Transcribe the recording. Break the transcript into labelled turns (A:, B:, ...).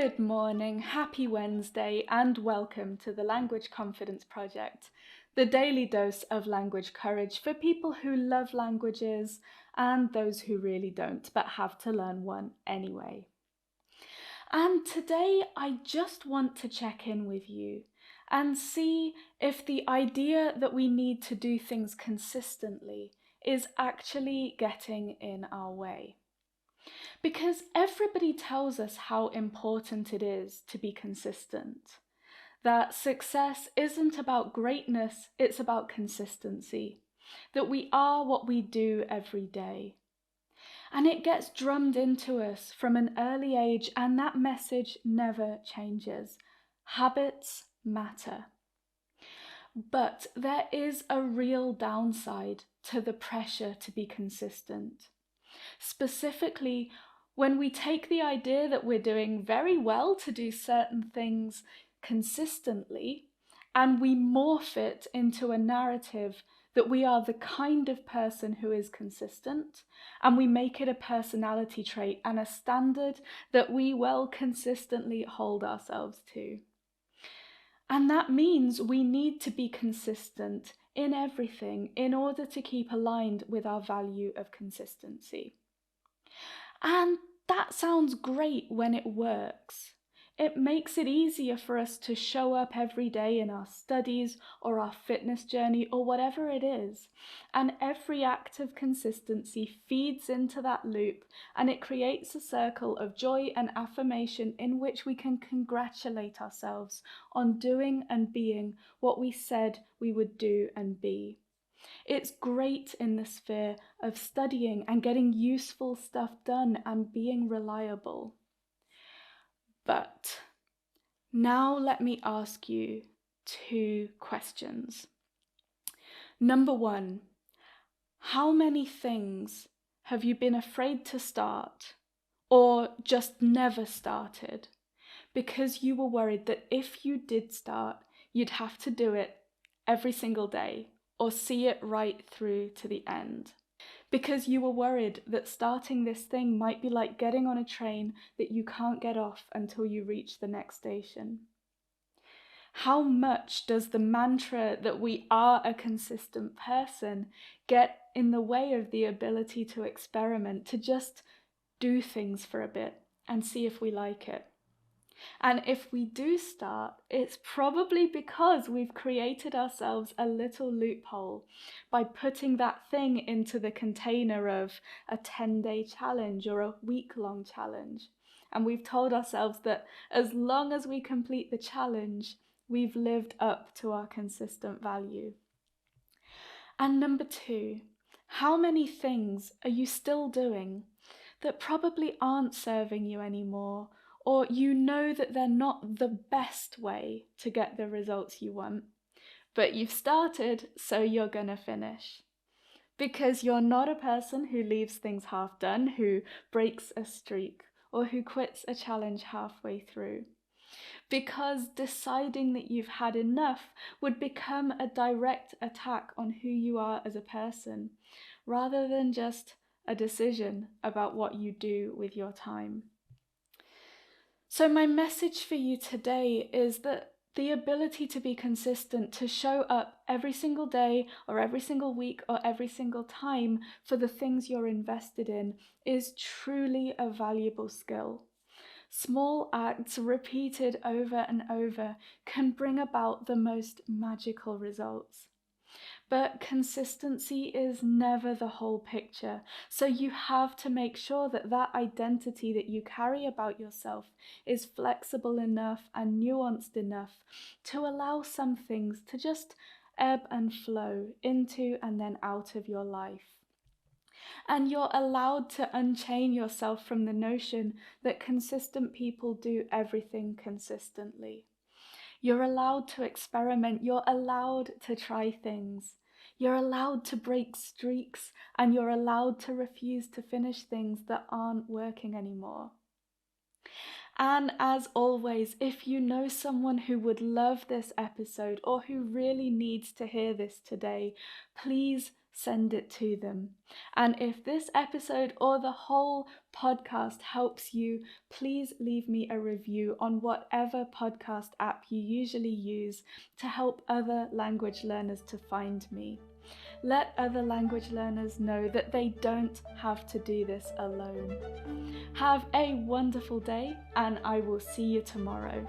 A: Good morning, happy Wednesday, and welcome to the Language Confidence Project, the daily dose of language courage for people who love languages and those who really don't, but have to learn one anyway. And today I just want to check in with you and see if the idea that we need to do things consistently is actually getting in our way. Because everybody tells us how important it is to be consistent, that success isn't about greatness, it's about consistency, that we are what we do every day. And it gets drummed into us from an early age, and that message never changes. Habits matter. But there is a real downside to the pressure to be consistent. Specifically, when we take the idea that we're doing very well to do certain things consistently, and we morph it into a narrative that we are the kind of person who is consistent, and we make it a personality trait and a standard that we consistently hold ourselves to. And that means we need to be consistent in everything in order to keep aligned with our value of consistency. And that sounds great when it works. It makes it easier for us to show up every day in our studies or our fitness journey or whatever it is. And every act of consistency feeds into that loop, and it creates a circle of joy and affirmation in which we can congratulate ourselves on doing and being what we said we would do and be. It's great in the sphere of studying and getting useful stuff done and being reliable. But now let me ask you 2 questions. Number 1, how many things have you been afraid to start or just never started because you were worried that if you did start, you'd have to do it every single day or see it right through to the end? Because you were worried that starting this thing might be like getting on a train that you can't get off until you reach the next station. How much does the mantra that we are a consistent person get in the way of the ability to experiment, to just do things for a bit and see if we like it? And if we do start, it's probably because we've created ourselves a little loophole by putting that thing into the container of a 10-day challenge or a week-long challenge. And we've told ourselves that as long as we complete the challenge, we've lived up to our consistent value. And number 2, how many things are you still doing that probably aren't serving you anymore, or you know that they're not the best way to get the results you want, but you've started, so you're gonna finish? Because you're not a person who leaves things half done, who breaks a streak, or who quits a challenge halfway through. Because deciding that you've had enough would become a direct attack on who you are as a person, rather than just a decision about what you do with your time. So my message for you today is that the ability to be consistent, to show up every single day or every single week or every single time for the things you're invested in, is truly a valuable skill. Small acts repeated over and over can bring about the most magical results. But consistency is never the whole picture, so you have to make sure that that identity that you carry about yourself is flexible enough and nuanced enough to allow some things to just ebb and flow into and then out of your life. And you're allowed to unchain yourself from the notion that consistent people do everything consistently. You're allowed to experiment, you're allowed to try things. You're allowed to break streaks, and you're allowed to refuse to finish things that aren't working anymore. And as always, if you know someone who would love this episode or who really needs to hear this today, please send it to them. And if this episode or the whole podcast helps you, please leave me a review on whatever podcast app you usually use to help other language learners to find me. Let other language learners know that they don't have to do this alone. Have a wonderful day, and I will see you tomorrow.